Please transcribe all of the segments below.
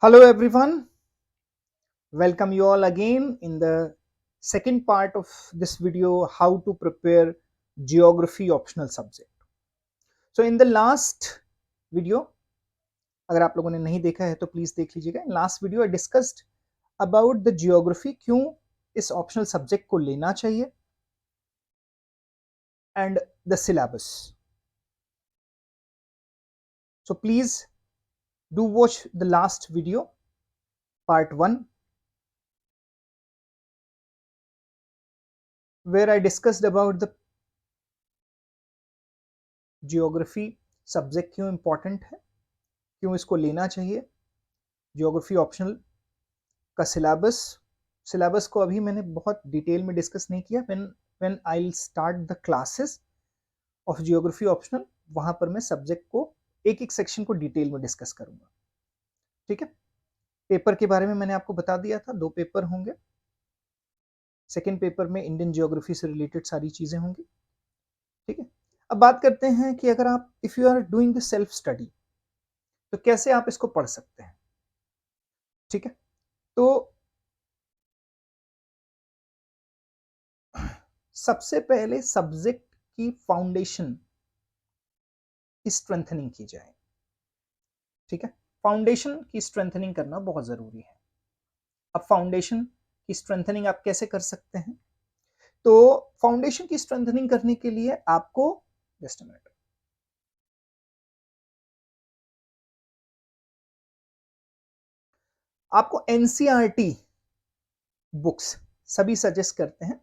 Hello everyone, welcome you all again in the second part of this video, how to prepare geography optional subject. So in the last video, अगर आप लोगों ने नहीं देखा है तो प्लीज देख लीजिएगा. In last video I discussed about the geography, क्यों इस optional subject को लेना चाहिए and the syllabus. So please do watch the last video, part 1, where I discussed about the geography subject क्यों important है, क्यों इसको लेना चाहिए, ज्योग्राफी ऑप्शनल का सिलेबस को अभी मैंने बहुत डिटेल में डिस्कस नहीं किया. When I will start the classes of geography optional, वहां पर मैं सब्जेक्ट को एक एक सेक्शन को डिटेल में डिस्कस करूंगा. ठीक है. पेपर के बारे में मैंने आपको बता दिया था, 2 पेपर होंगे. सेकेंड पेपर में इंडियन ज्योग्राफी से रिलेटेड सारी चीजें होंगी. ठीक है. अब बात करते हैं कि अगर आप if you are doing the self study तो कैसे आप इसको पढ़ सकते हैं. ठीक है. तो सबसे पहले सब्जेक्ट की फाउंडेशन की स्ट्रेंथनिंग की जाए. ठीक है. फाउंडेशन की स्ट्रेंथनिंग करना बहुत जरूरी है. अब फाउंडेशन की स्ट्रेंथनिंग आप कैसे कर सकते हैं? तो फाउंडेशन की स्ट्रेंथनिंग करने के लिए आपको जस्ट अ मिनट, आपको एनसीईआरटी बुक्स सभी सजेस्ट करते हैं.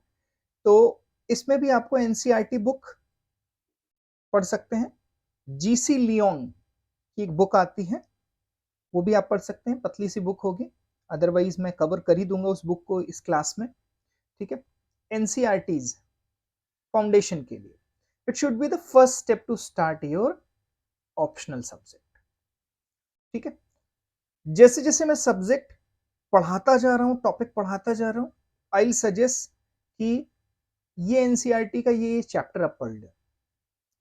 तो इसमें भी आपको एनसीईआरटी बुक पढ़ सकते हैं. जीसी लियोन की एक बुक आती है, वो भी आप पढ़ सकते हैं. पतली सी बुक होगी, अदरवाइज मैं कवर कर ही दूंगा उस बुक को इस क्लास में. ठीक है. एनसीईआरटीज फाउंडेशन के लिए, it should be the first step to start your optional subject. ठीक है. जैसे जैसे मैं सब्जेक्ट पढ़ाता जा रहा हूं, टॉपिक पढ़ाता जा रहा हूं, आई विल सजेस्ट कि ये एनसीईआरटी का ये चैप्टर आप पढ़ ले,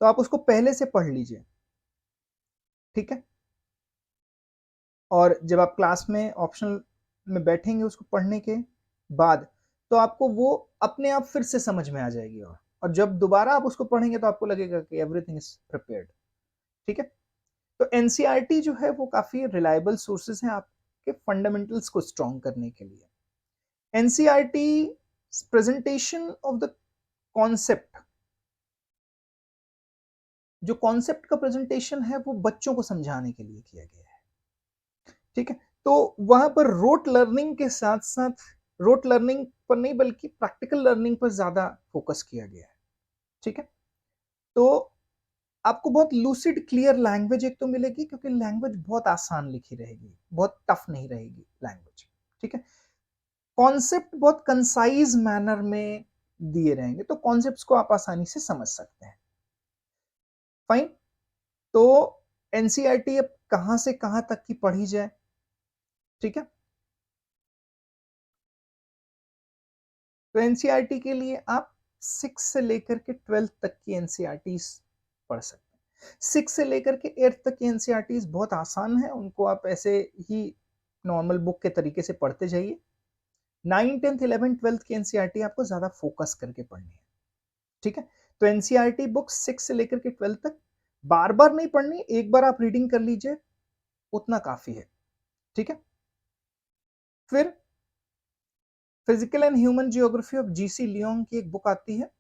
तो आप उसको पहले से पढ़ लीजिए. ठीक है. और जब आप क्लास में ऑप्शनल में बैठेंगे उसको पढ़ने के बाद, तो आपको वो अपने आप फिर से समझ में आ जाएगी. और जब दोबारा आप उसको पढ़ेंगे तो आपको लगेगा कि एवरीथिंग इज प्रिपेयर्ड. ठीक है. तो एनसीईआरटी जो है वो काफी रिलायबल सोर्सेज हैं आपके फंडामेंटल्स को स्ट्रॉन्ग करने के लिए. NCERT presentation of the concept, जो कॉन्सेप्ट का प्रेजेंटेशन है वो बच्चों को समझाने के लिए किया गया है. ठीक है. तो वहां पर रोट लर्निंग के साथ साथ, रोट लर्निंग पर नहीं बल्कि प्रैक्टिकल लर्निंग पर ज्यादा फोकस किया गया है. ठीक है. तो आपको बहुत लूसिड क्लियर लैंग्वेज एक तो मिलेगी, क्योंकि लैंग्वेज बहुत आसान लिखी रहेगी, बहुत टफ नहीं रहेगी लैंग्वेज. ठीक है. कॉन्सेप्ट बहुत कंसाइज मैनर में दिए रहेंगे, तो कॉन्सेप्ट्स को आप आसानी से समझ सकते हैं. फाइन. तो एनसीईआरटी अब कहां से कहां तक की पढ़ी जाए? ठीक है. तो एनसीईआरटी के लिए आप 6 से लेकर के 12 तक की एनसीईआरटी पढ़ सकते हैं. 6 से लेकर के 8 तक की एनसीईआरटी बहुत आसान है, उनको आप ऐसे ही नॉर्मल बुक के तरीके से पढ़ते जाइए. 9, 10, 11, 12 की एनसीईआरटी आपको ज्यादा फोकस करके पढ़नी है. ठीक है. तो एनसीईआरटी बुक 6 से लेकर के 12 तक बार बार नहीं पढ़नी, एक बार आप रीडिंग कर लीजिए, उतना काफी है. ठीक है. फिर physical and human geography of GC Leong की एक बुक आती है,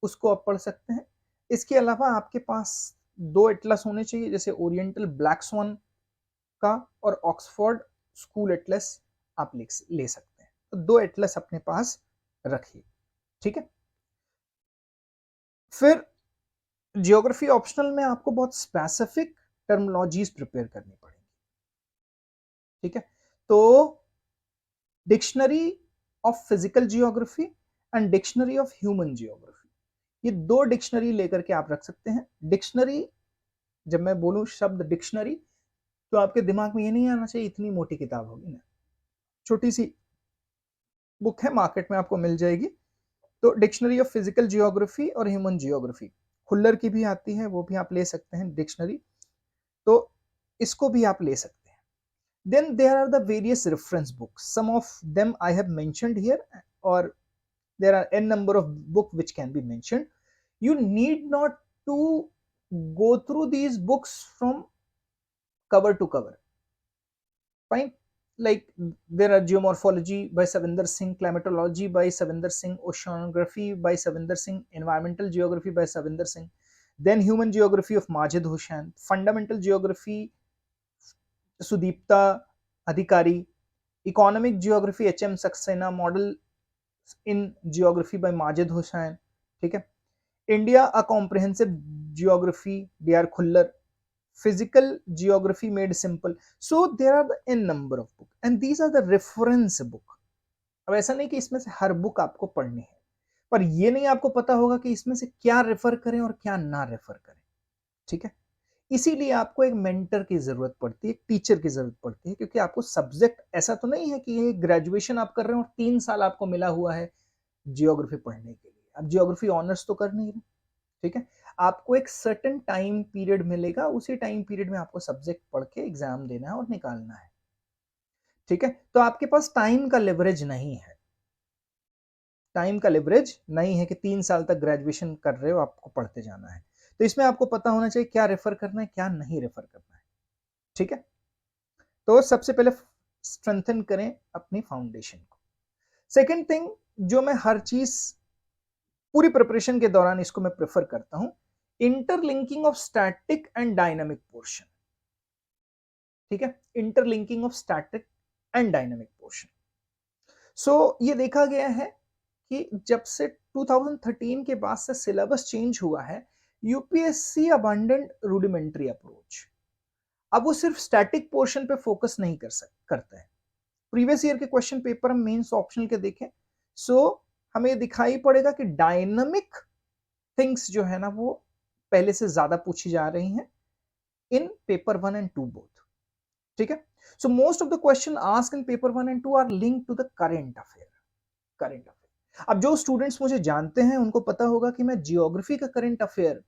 उसको आप पढ़ सकते हैं. इसके अलावा आपके पास 2 एटलस होने चाहिए, जैसे ओरिएंटल ब्लैक स्वान का और ऑक्सफोर्ड स्कूल एटलस आप ले सकते हैं. तो 2 एटलस अपने पास रखिए. ठीक है. फिर जियोग्राफी ऑप्शनल में आपको बहुत स्पेसिफिक टर्मिनोलॉजीज प्रिपेयर करनी पड़ेगी. ठीक है. तो dictionary of physical geography and dictionary of human geography, ये 2 डिक्शनरी लेकर के आप रख सकते हैं. डिक्शनरी, जब मैं बोलूं शब्द डिक्शनरी, तो आपके दिमाग में ये नहीं आना चाहिए इतनी मोटी किताब होगी ना, छोटी सी बुक है, मार्केट में आपको मिल जाएगी. तो डिक्शनरी ऑफ फिजिकल जियोग्राफी और ह्यूमन जियोग्राफी, खुल्लर की भी आती है, वो भी आप ले सकते हैं डिक्शनरी, तो इसको भी आप ले सकते हैं. Then there are the various reference books. Some of them I have mentioned here, or there are n number of books which can be mentioned. You need not to go through these books from cover to cover. Fine. Like there are Geomorphology by Savinder Singh, Climatology by Savinder Singh, Oceanography by Savinder Singh, Environmental Geography by Savinder Singh, then Human Geography of Majid Hussain, Fundamental Geography Sudipta Adhikari, Economic Geography HM Saxena, Model in Geography by Majid Hussain, ठीक है. India a Comprehensive Geography DR Khullar, Physical Geography Made Simple. So there are the n number of book and these are the reference book. अब ऐसा नहीं कि इसमें से हर book आपको पढ़नी है, पर ये नहीं आपको पता होगा कि इसमें से क्या रेफर करें और क्या ना रेफर करें. ठीक है. इसीलिए आपको एक मेंटर की जरूरत पड़ती है, एक टीचर की जरूरत पड़ती है, क्योंकि आपको सब्जेक्ट ऐसा तो नहीं है कि ये ग्रेजुएशन आप कर रहे हो और 3 साल आपको मिला हुआ है जियोग्राफी पढ़ने के लिए. आप जियोग्राफी ऑनर्स तो कर नहीं रहे. ठीक है. आपको एक सर्टेन टाइम पीरियड मिलेगा, उसी टाइम पीरियड में आपको सब्जेक्ट पढ़ के एग्जाम देना है और निकालना है. ठीक है. तो आपके पास टाइम का लेवरेज नहीं है. टाइम का लेवरेज नहीं है कि 3 साल तक ग्रेजुएशन कर रहे हो, आपको पढ़ते जाना है. तो इसमें आपको पता होना चाहिए क्या रेफर करना है, क्या नहीं रेफर करना है. ठीक है. तो सबसे पहले स्ट्रेंथन करें अपनी फाउंडेशन को. सेकंड थिंग जो मैं हर चीज पूरी प्रिपरेशन के दौरान इसको मैं प्रेफर करता हूं, interlinking of static and dynamic portion. ठीक है. Interlinking of static and dynamic portion. So ये देखा गया है कि जब से 2013 के बाद से सिलेबस चेंज हुआ है, यूपीएससी अबंडेंट रूडिमेंट्री अप्रोच. अब वो सिर्फ स्टैटिक पोर्शन पे फोकस नहीं करते हैं. प्रीवियस ईयर के क्वेश्चन पेपर हम मेंस ऑप्शनल के देखें, सो हमें दिखाई पड़ेगा कि डायनामिक थिंग्स जो है ना वो पहले से ज्यादा पूछी जा रही हैं इन पेपर 1 एंड 2 बोथ. ठीक है. So most of the question asked in paper 1 and 2 are linked to the current affair. अब जो स्टूडेंट्स मुझे जानते हैं उनको पता होगा कि मैं जियोग्राफी का करंट अफेयर,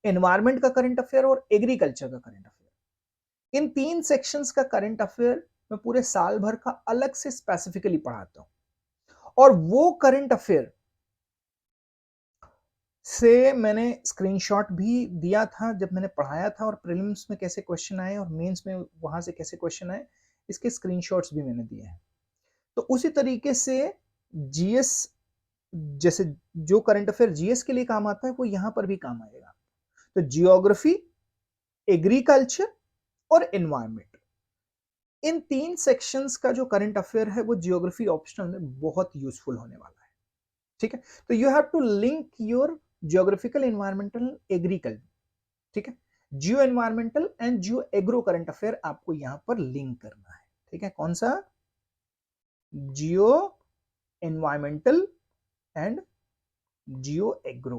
एनवायरमेंट का करंट अफेयर और एग्रीकल्चर का करंट अफेयर, इन 3 सेक्शंस का करंट अफेयर मैं पूरे साल भर का अलग से स्पेसिफिकली पढ़ाता हूं. और वो करंट अफेयर से मैंने स्क्रीनशॉट भी दिया था जब मैंने पढ़ाया था, और प्रीलिम्स में कैसे क्वेश्चन आए और मेंस में वहां से कैसे क्वेश्चन आए, इसके स्क्रीनशॉट्स भी मैंने दिए हैं. तो उसी तरीके से जीएस, जैसे जो करंट अफेयर जीएस के लिए काम आता है वो यहां पर भी काम आएगा. तो जियोग्राफी, एग्रीकल्चर और एनवायरमेंट, इन 3 सेक्शंस का जो करंट अफेयर है वो जियोग्राफी ऑप्शनल में बहुत यूजफुल होने वाला है. ठीक है. तो you have to link your geographical, environmental, agriculture. ठीक है. Geo environmental and geo agro current affair आपको यहां पर लिंक करना है. ठीक है. कौन सा? Geo environmental and geo agro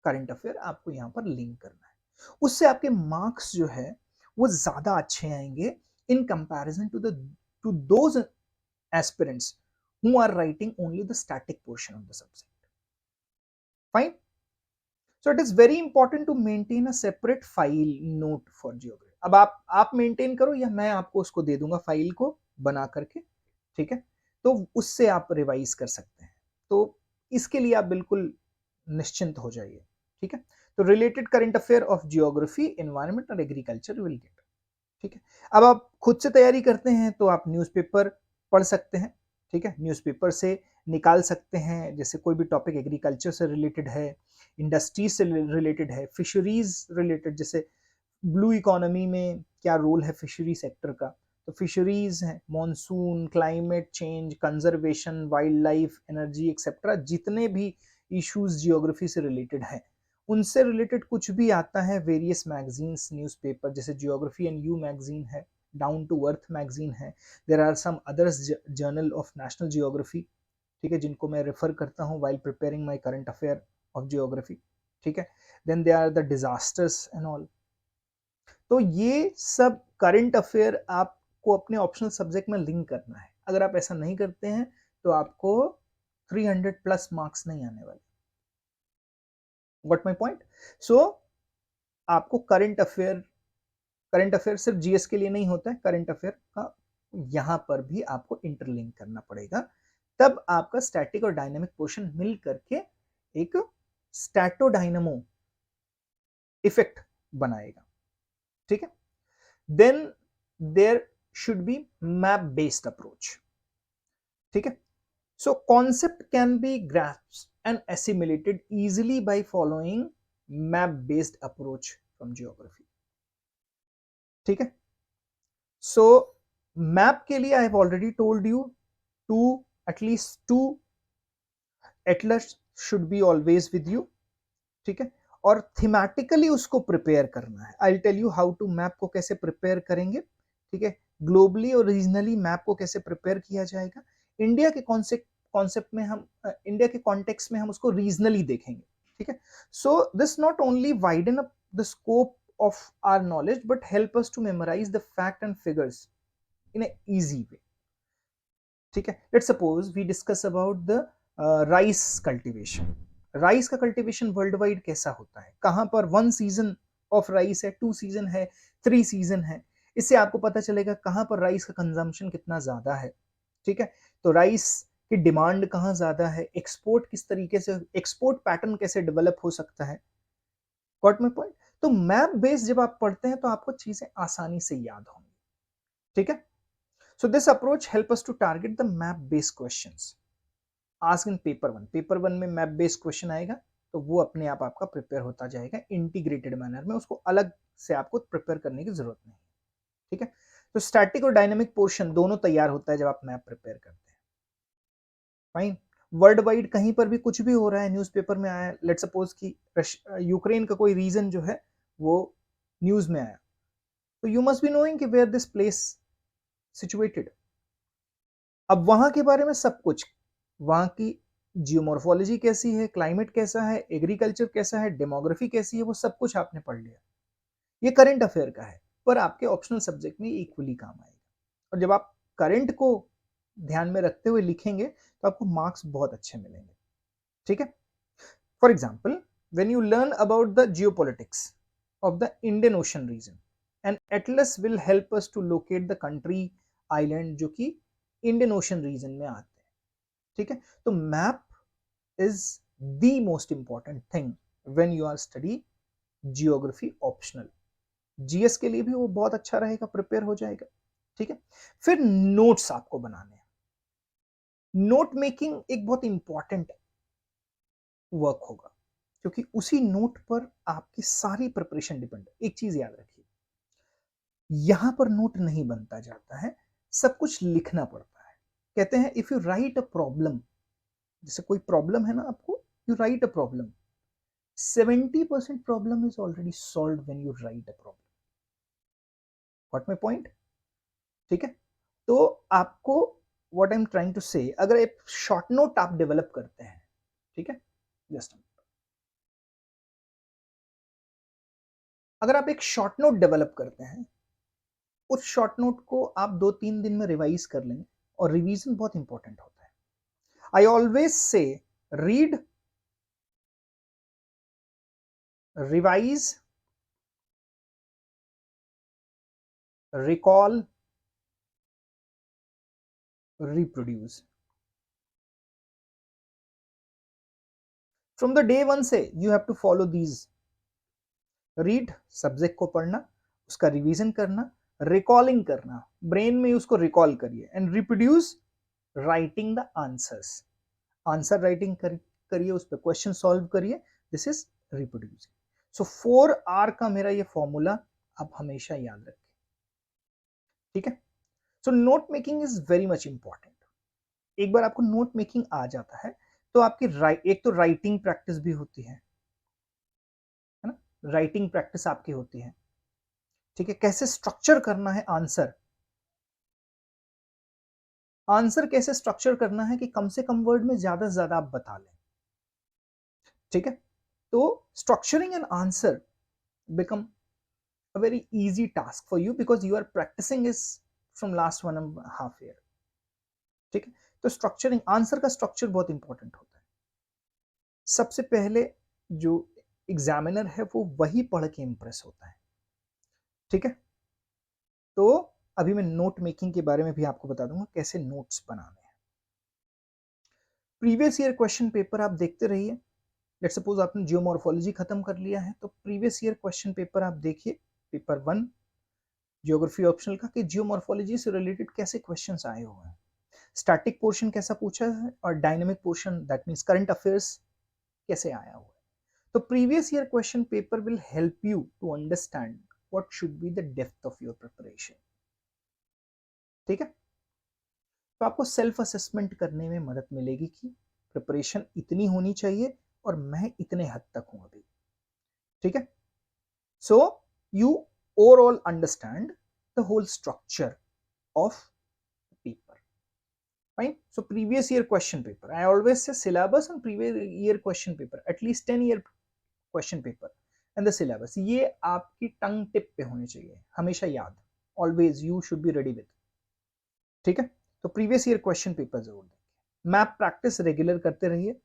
current affair आपको यहां पर लिंक करना है. उससे आपके मार्क्स जो है वो ज्यादा अच्छे आएंगे in comparison to those aspirants who are writing only the static portion of the subject. Fine. So it is very important to maintain a separate file note for geography. अब आप मेंटेन करो या मैं आपको उसको दे दूंगा फाइल को बना करके. ठीक है. तो उससे आप रिवाइज कर सकते हैं. तो इसके लिए आप बिल्कुल निश्चिंत हो जाइए. ठीक है. तो related current affair of geography, environment और एग्रीकल्चर विल गेट. ठीक है. अब आप खुद से तैयारी करते हैं तो आप न्यूज़पेपर पढ़ सकते हैं. ठीक है. न्यूज़पेपर से निकाल सकते हैं, जैसे कोई भी टॉपिक एग्रीकल्चर से रिलेटेड है, इंडस्ट्रीज से रिलेटेड है, फिशरीज रिलेटेड, जैसे ब्लू इकोनॉमी में क्या रोल है फिशरी सेक्टर का, तो फिशरीज है, monsoon, climate change, conservation, wild life, energy etcetera, जितने भी इश्यूज जियोग्राफी से रिलेटेड हैं उनसे रिलेटेड कुछ भी आता है वेरियस मैगजीन्स, न्यूज़पेपर, जैसे जियोग्राफी एंड यू मैगजीन है, डाउन टू अर्थ मैगजीन है, there are some others journal of national geography. ठीक है. जिनको मैं रेफर करता हूँ while preparing my current affair of geography. ठीक है. Then they are the disasters and all. तो ये सब करंट अफेयर आपको अपने ऑप्शनल सब्जेक्ट में लिंक करना है. अगर आप ऐसा नहीं करते हैं तो आपको 300 प्लस मार्क्स नहीं आने वाले. Got my point. सो आपको करंट अफेयर करंट अफेयर सिर्फ जीएस के लिए नहीं होता है, करंट अफेयर का यहां पर भी आपको इंटरलिंक करना पड़ेगा, तब आपका स्टैटिक और डायनेमिक पोर्शन मिल करके एक स्टैटोडायनमो इफेक्ट बनाएगा। ठीक है, then there should be map based approach. ठीक है, so concept can be grasped and assimilated easily by following map based approach from geography. ठीक है, सो मैप के लिए I have already told you to at least two atlas should be always with you. ठीक है, और thematically उसको prepare करना है। I will tell you how to map को कैसे प्रिपेयर करेंगे। ठीक है, ग्लोबली और रीजनली मैप को कैसे प्रिपेयर किया जाएगा, इंडिया के कॉन्सेप्ट में हम इंडिया के कॉन्टेक्स्ट में हम उसको रीजनली देखेंगे। ठीक है, so this not only widen up the scope of our knowledge but help us to memorize the fact and figures in a easy way. ठीक है, let's suppose we discuss about the rice cultivation. Rice का cultivation world wide कैसा होता है, कहां पर 1 season of rice है, 2 season है, 3 सीजन है, इससे आपको पता चलेगा कहां पर राइस का कंजम्पशन कितना ज्यादा है। ठीक है, तो राइस की डिमांड कहां ज्यादा है, एक्सपोर्ट किस तरीके से, एक्सपोर्ट पैटर्न कैसे डेवलप हो सकता है। Got my point. तो मैप बेस जब आप पढ़ते हैं तो आपको चीजें आसानी से याद होंगी। ठीक है, so this approach help us to target the map based questions asked in paper 1। Paper 1 में मैप बेस्ड क्वेश्चन आएगा तो वो अपने आप आपका प्रिपेयर होता जाएगा इंटीग्रेटेड मैनर में, उसको अलग से आपको प्रिपेयर करने की जरूरत नहीं। ठीक है, तो स्टैटिक और डायनेमिक पोर्शन दोनों तैयार होता है जब आप मैप प्रिपेयर करते हैं। फाइन, वर्ल्ड वाइड कहीं पर भी कुछ भी हो रहा है, न्यूज़पेपर में आया, लेट्स सपोज कि यूक्रेन का कोई रीजन जो है वो न्यूज में आया, तो यू मस्ट बी नोइंग कि वेयर दिस प्लेस सिचुएटेड। अब वहां के बारे में सब कुछ, वहां की जियोमॉर्फोलॉजी कैसी है, क्लाइमेट कैसा है, एग्रीकल्चर कैसा है, डेमोग्राफी कैसी है, वो सब कुछ आपने पढ़ लिया। ये करंट अफेयर का है, पर आपके ऑप्शनल सब्जेक्ट में इक्वली काम आएगा। और जब आप करंट को ध्यान में रखते हुए लिखेंगे तो आपको मार्क्स बहुत अच्छे मिलेंगे। ठीक है, for example when you learn about the geopolitics of the Indian Ocean region, an atlas will help us to locate the country island जो कि इंडियन ओशन रीजन में आते हैं। ठीक है, तो map is the most important thing when you are study geography optional. GS के लिए भी वो बहुत अच्छा रहेगा, प्रिपेयर हो जाएगा। ठीक है, फिर नोट्स आपको बनाने हैं। नोट मेकिंग एक बहुत इंपॉर्टेंट वर्क होगा क्योंकि उसी नोट पर आपकी सारी प्रिपरेशन डिपेंड। एक चीज याद रखिए, यहां पर नोट नहीं बनता जाता है, सब कुछ लिखना पड़ता है। कहते हैं if you write a problem, जैसे कोई प्रॉब्लम है ना आपको, you write a problem, 70% problem is already solved when you write a problem. What my point. ठीक है, तो आपको what I am trying to say, अगर एक शॉर्ट नोट आप डेवलप करते हैं, ठीक है, जस्ट अगर आप एक शॉर्ट नोट डेवलप करते हैं, उस शॉर्ट नोट को आप 2-3 दिन में रिवाइज कर लेंगे, और रिवीजन बहुत इंपॉर्टेंट होता है। I always say read, revise, recall, reproduce. From the day 1 से you have to follow these. Read, subject को पढ़ना, उसका रिवीजन करना, रिकॉलिंग करना, ब्रेन में उसको रिकॉल करिए, and reproduce, writing the answers. Answer writing करिए, उस पर क्वेश्चन सॉल्व करिए, this is reproducing. So 4R का मेरा ये फॉर्मूला आप हमेशा याद रखें। ठीक है, so note making is very much important. एक बार आपको नोट मेकिंग आ जाता है तो आपकी एक तो राइटिंग प्रैक्टिस भी होती है ना, राइटिंग प्रैक्टिस आपकी होती है। ठीक है, कैसे स्ट्रक्चर करना है आंसर, आंसर कैसे स्ट्रक्चर करना है कि कम से कम वर्ड में ज्यादा से ज्यादा आप बता लें। ठीक है, तो structuring an answer become a very easy task for you because you are practicing is from last 1.5 year. ठीक है, तो स्ट्रक्चरिंग, आंसर का स्ट्रक्चर बहुत इंपॉर्टेंट होता है। सबसे पहले जो एग्जामिनर है वो वही पढ़ के इंप्रेस होता है। ठीक है, तो अभी मैं नोट मेकिंग के बारे में भी आपको बता दूंगा कैसे नोट्स बनाने हैं। प्रीवियस ईयर क्वेश्चन पेपर आप देखते रहिए। लेट्स सपोज आपने जियोमॉर्फोलॉजी खत्म कर लिया है तो प्रीवियस ईयर क्वेश्चन पेपर आप देखिए, पेपर 1 ज्योग्राफी ऑप्शनल का, कि जियोमॉर्फोलॉजी से रिलेटेड कैसे क्वेश्चंस आए हुए हैं, स्टैटिक पोर्शन कैसा पूछा है और dynamic portion that means current affairs कैसे आया हुआ है। तो previous year question paper will help you to understand what should be the depth of your preparation. ठीक है, तो आपको सेल्फ असेसमेंट करने में मदद मिलेगी कि प्रिपरेशन इतनी होनी चाहिए और मैं इतने हद तक हूं अभी। ठीक है, so you overall understand the whole structure of paper. Fine. So previous year question paper. I always say syllabus and previous year question paper. At least 10-year question paper and the syllabus. ये आपकी टंग tip पे होने चाहिए, हमेशा याद। Always you should be ready with. ठीक है, तो प्रीवियस ईयर क्वेश्चन पेपर जरूर देखिए। मैप प्रैक्टिस रेगुलर करते रहिए।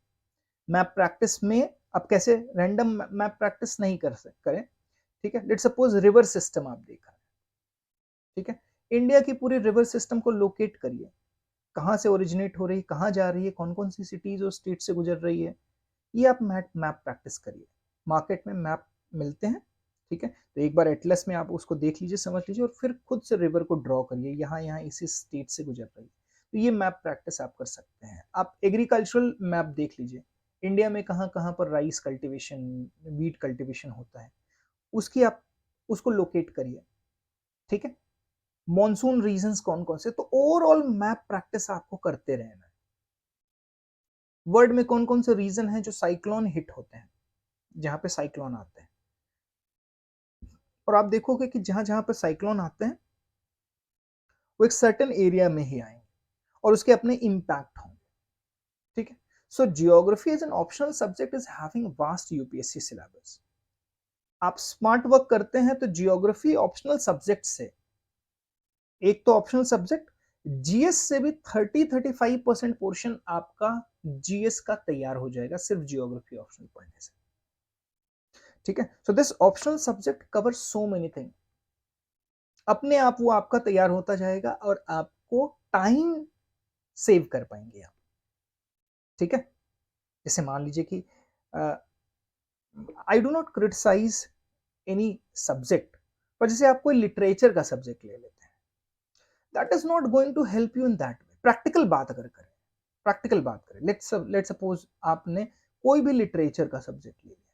मैप प्रैक्टिस में अब कैसे रैंडम मैप प्रैक्टिस नहीं करें। ठीक है, लेट्स सपोज रिवर सिस्टम आप देख रहे हैं। ठीक है, इंडिया की पूरी रिवर सिस्टम को लोकेट करिए, कहाँ से ओरिजिनेट हो रही है, कहाँ जा रही है, कौन कौन सी सिटीज और स्टेट से गुजर रही है, ये आप मैप प्रैक्टिस करिए। मार्केट में मैप मिलते हैं। ठीक है, तो एक बार एटलस में आप उसको देख लीजिए, समझ लीजिए और फिर खुद से रिवर को ड्रॉ करिए, यहाँ यहाँ इसी स्टेट से गुजर रही है। तो ये मैप प्रैक्टिस आप कर सकते हैं। आप एग्रीकल्चरल मैप देख लीजिए, इंडिया में कहाँ कहाँ पर राइस कल्टिवेशन, वीट कल्टिवेशन होता है, उसकी आप उसको लोकेट करिए। ठीक है, मॉनसून रीजंस कौन कौन से, तो ओवरऑल मैप प्रैक्टिस आपको करते रहना है। वर्ल्ड में कौन कौन से रीजन है जो साइक्लोन हिट होते हैं, जहां पे साइक्लोन आते हैं, और आप देखोगे कि जहां जहां पर साइक्लोन आते हैं वो एक सर्टेन एरिया में ही आएंगे और उसके अपने इंपैक्ट होंगे। ठीक है, so geography as an optional subject is having vast UPSC syllabus. आप स्मार्ट वर्क करते हैं तो जियोग्राफी ऑप्शनल सब्जेक्ट से, एक तो ऑप्शनल सब्जेक्ट, जीएस से भी 30-35% पोर्शन आपका जीएस का तैयार हो जाएगा सिर्फ जियोग्राफी ऑप्शनल पढ़ने से। ठीक है, so this optional subject cover so many thing, अपने आप वो आपका तैयार होता जाएगा और आपको टाइम सेव कर पाएंगे आप। ठीक है, जैसे मान लीजिए कि I do not criticize any subject, पर जैसे आप कोई लिटरेचर का सब्जेक्ट ले लेते हैं, that is not going to help you in that way. Practical बात अगर करें, प्रैक्टिकल बात करें, लेट्स सपोज आपने कोई भी लिटरेचर का सब्जेक्ट ले लिया,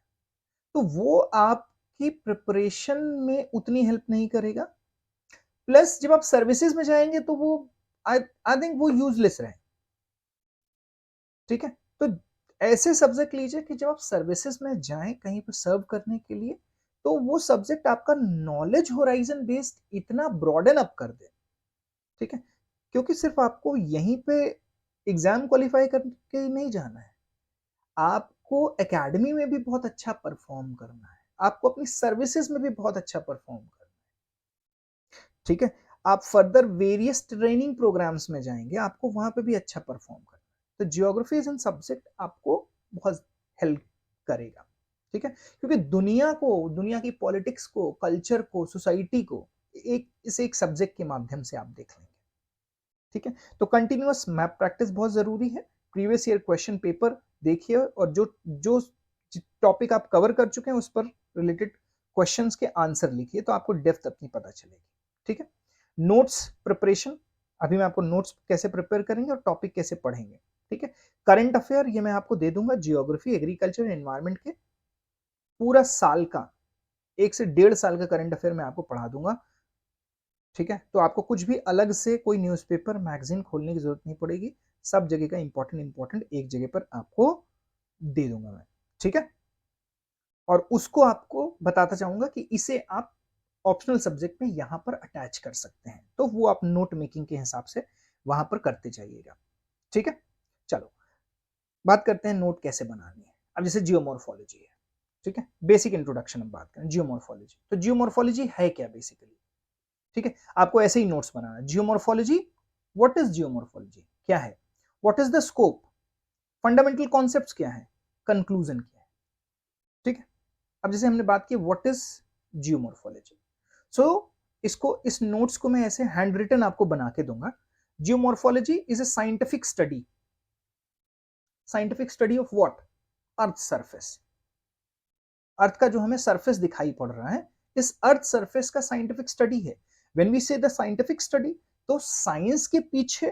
तो वो आपकी प्रिपरेशन में उतनी हेल्प नहीं करेगा। प्लस जब आप सर्विसेज में जाएंगे तो वो आई थिंक वो यूजलेस रहे। ठीक है, तो ऐसे सब्जेक्ट लीजिए कि जब आप सर्विसेज में जाएं कहीं पर सर्व करने के लिए, तो वो सब्जेक्ट आपका नॉलेज होराइजन बेस्ड इतना ब्रॉडन अप कर दे। ठीक है, क्योंकि सिर्फ आपको यहीं पे एग्जाम क्वालिफाई करके ही नहीं जाना है, आपको एकेडमी में भी बहुत अच्छा परफॉर्म करना है, आपको अपनी सर्विसेज में भी बहुत अच्छा परफॉर्म करना है। ठीक है, आप फर्दर वेरियस ट्रेनिंग प्रोग्राम्स में जाएंगे, आपको वहां पे भी अच्छा परफॉर्म करना है। तो जियोग्राफी एज एन सब्जेक्ट आपको बहुत हेल्प करेगा। ठीक है, क्योंकि दुनिया को, दुनिया की पॉलिटिक्स को, कल्चर को, सोसाइटी को इसे एक सब्जेक्ट के माध्यम से आप देख लेंगे। ठीक है, तो कंटिन्यूअस मैप प्रैक्टिस बहुत जरूरी है। प्रीवियस ईयर क्वेश्चन पेपर देखिए और जो जो टॉपिक आप कवर कर चुके हैं उस पर रिलेटेड क्वेश्चंस के आंसर लिखिए, तो आपको डेप्थ अपनी पता चलेगी। ठीक है, नोट्स प्रिपरेशन, अभी मैं आपको नोट्स कैसे प्रिपेयर करेंगे और टॉपिक कैसे पढ़ेंगे। ठीक है, करंट अफेयर ये मैं आपको दे दूंगा, जियोग्राफी, एग्रीकल्चर, एनवायरमेंट के पूरा साल का 1 से 1.5 साल का करंट अफेयर मैं आपको पढ़ा दूंगा। ठीक है, तो आपको कुछ भी अलग से कोई न्यूज़पेपर मैगजीन खोलने की जरूरत नहीं पड़ेगी, सब जगह का इंपॉर्टेंट एक जगह पर आपको दे दूंगा मैं। ठीक है, और उसको आपको बताता चाहूंगा कि इसे आप ऑप्शनल सब्जेक्ट में यहां पर अटैच कर सकते हैं, तो वो आप नोट मेकिंग के हिसाब से वहां पर करते जाइएगा। ठीक है, चलो बात करते हैं नोट कैसे बनानी है। अब जैसे जियोमॉर्फोलॉजी है, ठीक है, बेसिक इंट्रोडक्शन अब बात करें जियोमॉर्फोलॉजी, तो जियोमॉर्फोलॉजी है क्या बेसिकली। ठीक है, आपको ऐसे ही नोट्स बनाना है। जियोमॉर्फोलॉजी, व्हाट इज जियोमॉर्फोलॉजी, क्या है, what is the scope, fundamental concepts क्या है, कंक्लूजन क्या है। ठीक है, अब जैसे हमने बात की व्हाट इज जियोमॉर्फोलॉजी, सो इस नोट्स को मैं ऐसे हैंड रिटन आपको बना के दूंगा। Geomorphology is a scientific study of what? Earth surface. Earth का जो हमें सरफेस दिखाई पड़ रहा है, इस अर्थ सरफेस का साइंटिफिक स्टडी है। When we say the scientific study, तो साइंस के पीछे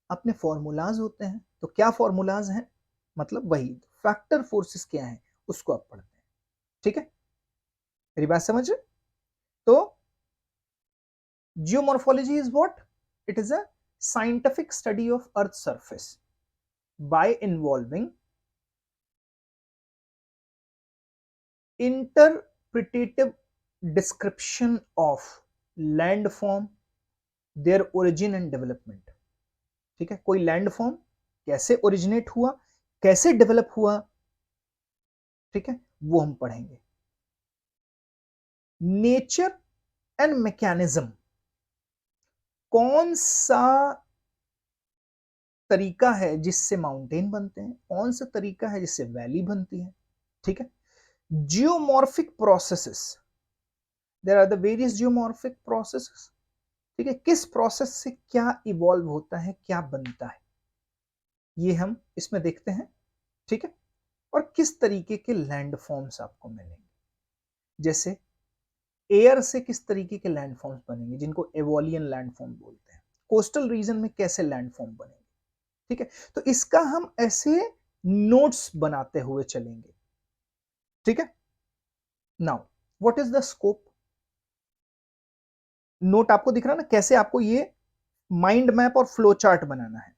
अपने फॉर्मूलाज होते हैं। तो क्या फॉर्मूलाज हैं? मतलब वही फैक्टर फोर्सेस क्या है उसको आप पढ़ते हैं। ठीक है, मेरी बात समझ रहे? तो geomorphology is what? It is a scientific study of earth's surface by involving interpretative description of landform, their origin and development। ठीक है, कोई लैंडफॉर्म कैसे ओरिजिनेट हुआ, कैसे डेवलप हुआ, ठीक है, वो हम पढ़ेंगे। नेचर एंड मैकेनिज्म, कौन सा तरीका है जिससे माउंटेन बनते हैं, कौन सा तरीका है जिससे वैली बनती है। ठीक है, geomorphic processes, there are the various geomorphic processes. ठीक है, किस प्रोसेस से क्या इवॉल्व होता है, क्या बनता है, ये हम इसमें देखते हैं। ठीक है, और किस तरीके के लैंडफॉर्म्स आपको मिलेंगे, जैसे एयर से किस तरीके के लैंडफॉर्म्स बनेंगे जिनको एवोलियन लैंडफॉर्म बोलते हैं, कोस्टल रीजन में कैसे लैंडफॉर्म बनेंगे। ठीक है, तो इसका हम ऐसे नोट्स बनाते हुए चलेंगे। ठीक है, now what is the scope? Note आपको दिख रहा है ना, कैसे आपको ये माइंड मैप और फ्लो चार्ट बनाना है।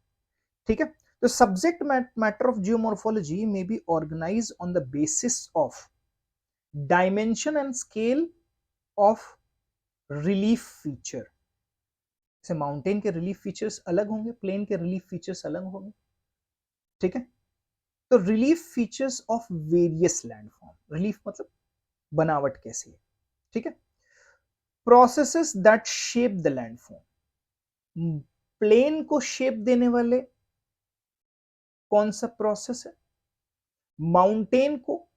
ठीक है, तो सब्जेक्ट मैटर ऑफ जियोमॉर्फोलॉजी में be organize on the basis of dimension and scale of relief feature. जैसे माउंटेन के रिलीफ फीचर्स अलग होंगे, प्लेन के रिलीफ फीचर्स अलग होंगे। ठीक है, तो relief features of various landform, relief मतलब बनावट कैसी है। ठीक है, processes that shape the landform, plain को शेप देने वाले कौन सा प्रोसेस है, माउंटेन को,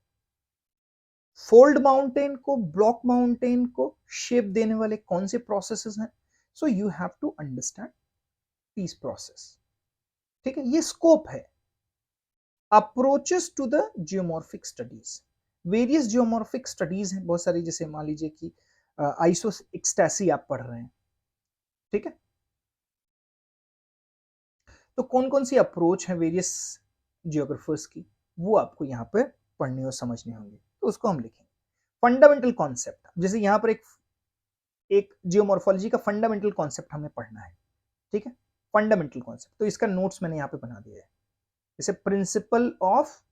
फोल्ड माउंटेन को, ब्लॉक माउंटेन को शेप देने वाले कौन से प्रोसेसेस हैं। So you have to understand these process. ठीक है, ये स्कोप है। Approaches to the geomorphic studies, various geomorphic studies हैं बहुत सारी, जैसे मान लीजिए कि आइसोएक्सटैसी आप पढ़ रहे हैं। ठीक है, तो कौन कौन सी अप्रोच है वेरियस जियोग्राफर्स की, वो आपको यहाँ पे पढ़नी और समझनी होंगी, तो उसको हम लिखेंगे। फंडामेंटल कॉन्सेप्ट, जैसे यहाँ पर एक जियोमॉर्फोलॉजी का फंडामेंटल कॉन्सेप्ट हमें पढ़ना है। ठीक है, फंडामेंटल कॉन्सेप्ट, तो इसका नोट्स मैंने यहाँ पे बना दिया है। जैसे प्रिंसिपल ऑफ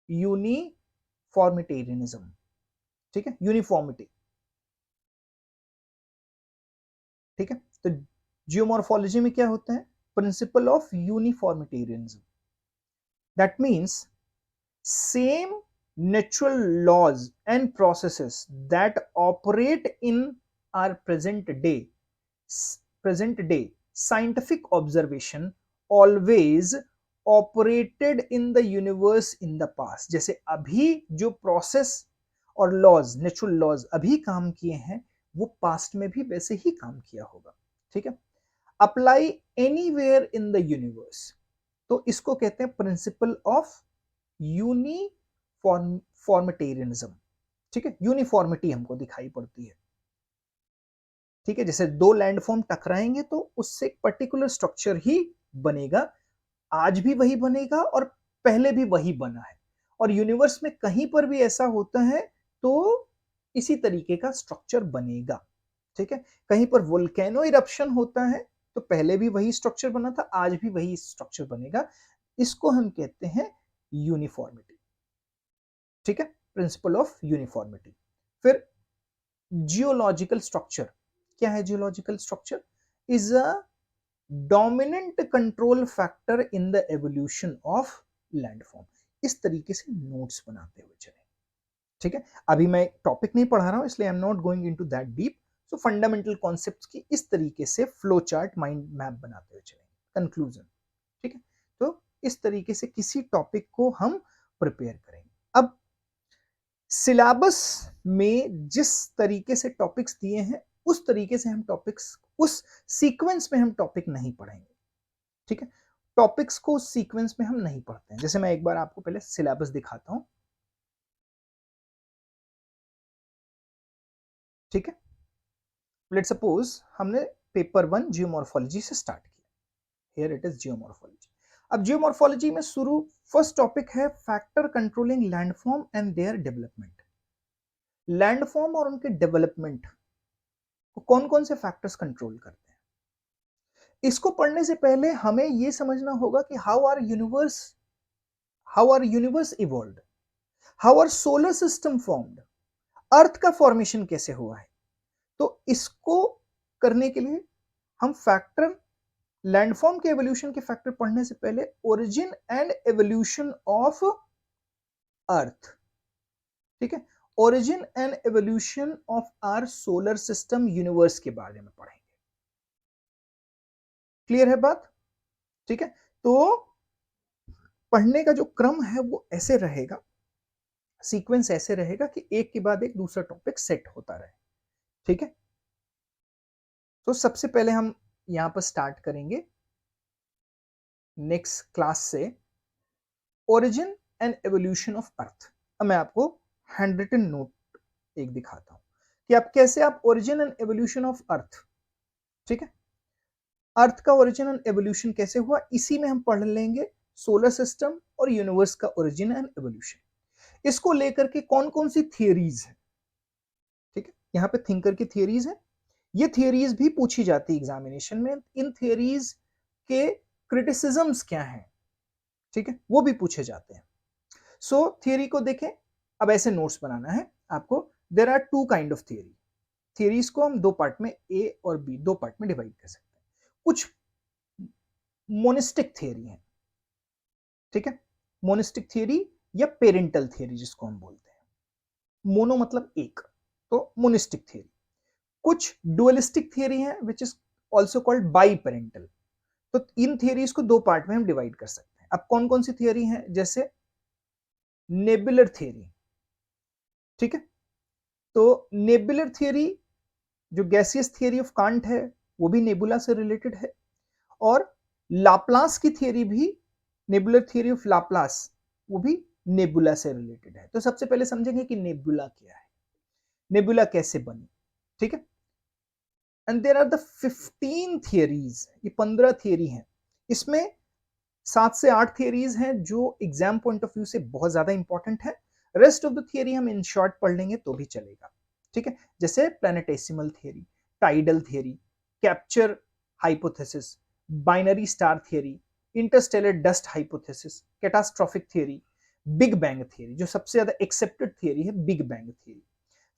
यूनिफॉर्मिटेरियनिज्म। ठीक है, यूनिफॉर्मिटी। ठीक है, तो जियोमॉर्फोलॉजी में क्या होता है? Principle of uniformitarianism, that means same natural laws and processes that operate in our present day scientific observation always operated in the universe in the past। जैसे अभी जो प्रोसेस और लॉज, नेचुरल लॉज अभी काम किए हैं, वो पास्ट में भी वैसे ही काम किया होगा। ठीक है, apply anywhere in the universe, तो इसको कहते हैं प्रिंसिपल ऑफ यूनिफॉर्मिटेरियनिज्म। ठीक है, यूनिफॉर्मिटी हमको दिखाई पड़ती है। ठीक है, जैसे दो लैंडफॉर्म टकराएंगे तो उससे एक पर्टिकुलर स्ट्रक्चर ही बनेगा, आज भी वही बनेगा और पहले भी वही बना है, और यूनिवर्स में कहीं पर भी ऐसा होता है तो इसी तरीके का स्ट्रक्चर बनेगा। ठीक है, कहीं पर वोल्केनो इरप्शन होता है तो पहले भी वही स्ट्रक्चर बना था, आज भी वही स्ट्रक्चर बनेगा, इसको हम कहते हैं यूनिफॉर्मिटी। ठीक है, प्रिंसिपल ऑफ यूनिफॉर्मिटी। फिर जियोलॉजिकल स्ट्रक्चर, क्या है geological structure? Is a dominant control factor in the evolution of landform. इस तरीके से नोट्स बनाते हुए चले। ठीक है, अभी मैं टॉपिक नहीं पढ़ा रहा हूं इसलिए I am not going into that deep. So fundamental concepts की इस तरीके से फ्लो चार्ट, माइंड मैप बनाते हुए चलेंगे। कंक्लूजन, ठीक है, तो इस तरीके से किसी टॉपिक को हम प्रिपेयर करेंगे। अब सिलेबस में जिस तरीके से टॉपिक्स दिए हैं उस तरीके से हम टॉपिक्स, उस सीक्वेंस में हम टॉपिक नहीं पढ़ेंगे, ठीक है। टॉपिक्स को उस सीक्वेंस में हम नहीं पढ़ते हैं। जैसे मैं एक बार आपको पहले सिलेबस दिखाता हूं, ठीक है। लेट्स सपोज हमने पेपर 1 जियोमॉर्फोलॉजी से स्टार्ट किया, हियर इट इज जियोमॉर्फोलॉजी। अब जियोमॉर्फोलॉजी में शुरू फर्स्ट टॉपिक है factor controlling landform and their development. Landform और उनके डेवलपमेंट को कौन कौन से फैक्टर्स कंट्रोल करते हैं, इसको पढ़ने से पहले हमें यह समझना होगा कि how our universe evolved, how our solar system formed, earth का फॉर्मेशन कैसे हुआ है। तो इसको करने के लिए हम फैक्टर, लैंडफॉर्म के एवोल्यूशन के फैक्टर पढ़ने से पहले origin and evolution of earth, ठीक है, origin and evolution of our solar system universe के बारे में पढ़ेंगे। क्लियर है बात, ठीक है। तो पढ़ने का जो क्रम है वो ऐसे रहेगा, सीक्वेंस ऐसे रहेगा कि एक के बाद एक दूसरा टॉपिक सेट होता रहे, ठीक है। तो सबसे पहले हम यहां पर स्टार्ट करेंगे नेक्स्ट क्लास से ओरिजिन एंड एवोल्यूशन ऑफ अर्थ। अब मैं आपको हैंड रिटन नोट एक दिखाता हूं कि आप कैसे आप origin and evolution of earth, ठीक है, अर्थ का ओरिजिन एंड एवोल्यूशन कैसे हुआ, इसी में हम पढ़ लेंगे सोलर सिस्टम और यूनिवर्स का ओरिजिन एंड एवोल्यूशन। इसको लेकर के कौन कौन सी थियरीज है, ठीक है, यहां पे थिंकर की थियरीज है, ये थियरीज भी पूछी जाती है एग्जामिनेशन में। इन थियरीज के क्रिटिसिज्म्स क्या हैं, ठीक है, वो भी पूछे जाते हैं। सो थियरी को देखें। अब ऐसे नोट्स बनाना है आपको। There are two kind of theory, theories को हम दो पार्ट में, ए और बी, दो पार्ट में डिवाइड कर सकते हैं। कुछ मोनिस्टिक थियरी है, ठीक है, मोनिस्टिक थियरी या पेरेंटल थियरी जिसको हम बोलते हैं। मोनो मतलब एक, तो मोनिस्टिक थियरी। कुछ डुअलिस्टिक थियरी है which is also called by parental. तो इन थियरीज को दो पार्ट में हम डिवाइड कर सकते हैं। अब कौन कौन सी थियरी है, जैसे नेबुलर थियरी, ठीक है। तो नेबुलर थियरी जो गैसियस थियरी ऑफ कांट है वो भी नेबुला से रिलेटेड है, और लाप्लास की थियरी भी, नेबुलर थियरी ऑफ लाप्लास, वो भी नेबुला से रिलेटेड है। तो सबसे पहले समझेंगे कि नेबुला क्या है, नेबुला कैसे बनी, ठीक है। And there are the 15 theories, ये 15 थियरी हैं। इसमें 7 से 8 थियरीज हैं जो एग्जाम पॉइंट ऑफ व्यू से बहुत ज्यादा इंपॉर्टेंट है। रेस्ट ऑफ द थियरी हम इन शॉर्ट पढ़ लेंगे तो भी चलेगा, ठीक है। जैसे planetesimal theory, tidal theory, capture hypothesis, binary star theory, interstellar dust hypothesis, catastrophic theory, big bang theory, जो सबसे ज्यादा एक्सेप्टेड थियरी है big bang theory,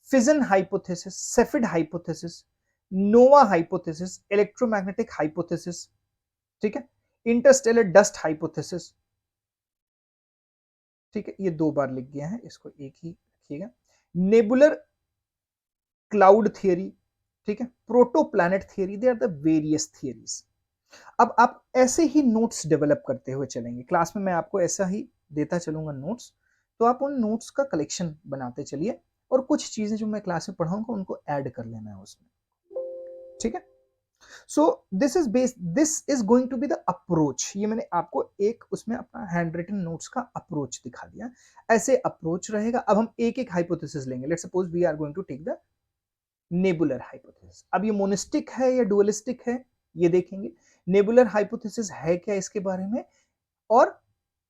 fission hypothesis, cepheid hypothesis, nova hypothesis, electromagnetic hypothesis, ठीक है, इंटरस्टेलर डस्ट हाइपोथेसिस, ठीक है, ये दो बार लिख गया है, इसको एक ही रखिएगा। नेबुलर क्लाउड थियरी, ठीक है, protoplanet theory, they are the various theories. अब आप ऐसे ही नोट्स डेवलप करते हुए चलेंगे, क्लास में मैं आपको ऐसा ही देता चलूंगा नोट्स, तो आप उन नोट्स का कलेक्शन बनाते चलिए, और कुछ चीजें जो मैं क्लास में पढ़ाऊंगा उनको ऐड कर लेना है उसमें, ठीक है। So this is going to be the approach. ये मैंने आपको एक उसमें अपना हैंड रिटन नोट्स का अप्रोच दिखा दिया, ऐसे अप्रोच रहेगा। अब हम एक एक हाइपोथेसिस लेंगे। Let's suppose we are going to take the nebular hypothesis. अब ये मोनिस्टिक है या डुअलिस्टिक है, ये देखेंगे। नेबुलर हाइपोथेसिस है क्या, इसके बारे में, और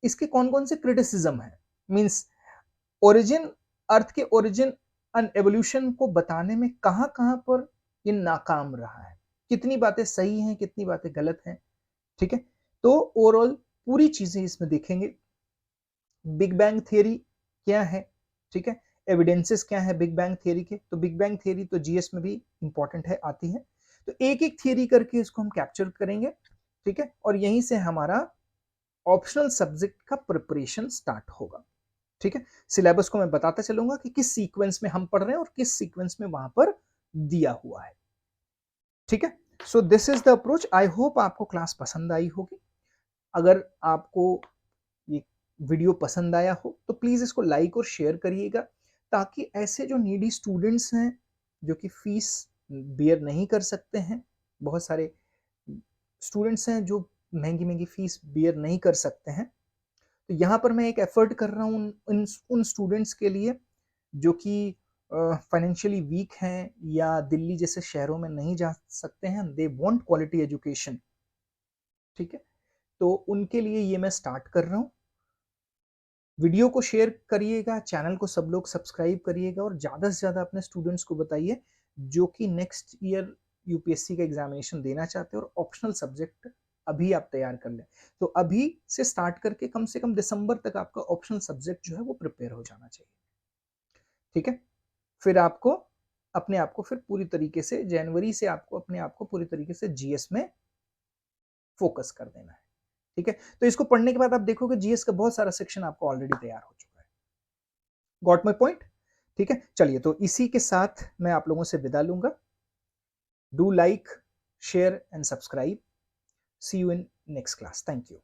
इसके कौन कौन से क्रिटिसिज्म है, मींस ओरिजिन, अर्थ के ओरिजिन एंड एवोल्यूशन को बताने में कहां कहां पर ये नाकाम रहा है, कितनी बातें सही हैं, कितनी बातें गलत हैं, ठीक है। तो ओवरऑल पूरी चीजें इसमें देखेंगे। बिग बैंग थियरी क्या है, ठीक है, एविडेंसेस क्या है बिग बैंग थियरी के। तो बिग बैंग थियरी तो जीएस में भी इंपॉर्टेंट है, आती है। तो एक एक थियरी करके इसको हम कैप्चर करेंगे, ठीक है, और यहीं से हमारा ऑप्शनल सब्जेक्ट का प्रिपरेशन स्टार्ट होगा, ठीक है। सिलेबस को मैं बताता चलूंगा कि किस सीक्वेंस में हम पढ़ रहे हैं और किस सीक्वेंस में वहां पर दिया हुआ है, ठीक है। So this is the approach. I hope आपको क्लास पसंद आई होगी। अगर आपको ये वीडियो पसंद आया हो तो प्लीज इसको लाइक और शेयर करिएगा, ताकि ऐसे जो नीडी स्टूडेंट्स हैं जो कि फीस बियर नहीं कर सकते हैं, बहुत सारे स्टूडेंट्स हैं जो महँगी-महँगी फीस बियर नहीं कर सकते हैं। तो यहाँ पर मैं एक एफर्ट कर रहा हूँ उन स्टूडेंट्स के लिए जो कि फाइनेंशियली वीक हैं या दिल्ली जैसे शहरों में नहीं जा सकते हैं, दे वांट क्वालिटी एजुकेशन, ठीक है? तो उनके लिए ये मैं स्टार्ट कर रहा हूँ। वीडियो को शेयर करिएगा, चैनल को सब लोग सब्सक्राइब करिएगा और ज़्यादा से ज़्यादा अपने स्टूडेंट्स को बताइए जो कि नेक्स्ट ईयर यूपीएससी का एग्जामिनेशन देना चाहते हैं और ऑप्शनल सब्जेक्ट अभी आप तैयार कर लें। तो अभी से स्टार्ट करके कम से कम दिसंबर तक आपका ऑप्शनल सब्जेक्ट जो है वो प्रिपेयर हो जाना चाहिए, ठीक है? फिर आपको अपने आप को फिर पूरी तरीके से जनवरी से आपको अपने आप को पूरी तरीके से जीएस में फोकस कर देना है, ठीक है? तो इसको पढ़ने के बाद आप देखोगे जीएस का बहुत सारा सेक्शन आपको ऑलरेडी तैयार हो चुका है। Got my point? ठीक है, चलिए तो इसी के साथ मैं आप लोगों से विदा लूंगा। Do like, share and subscribe. See you in next class. Thank you.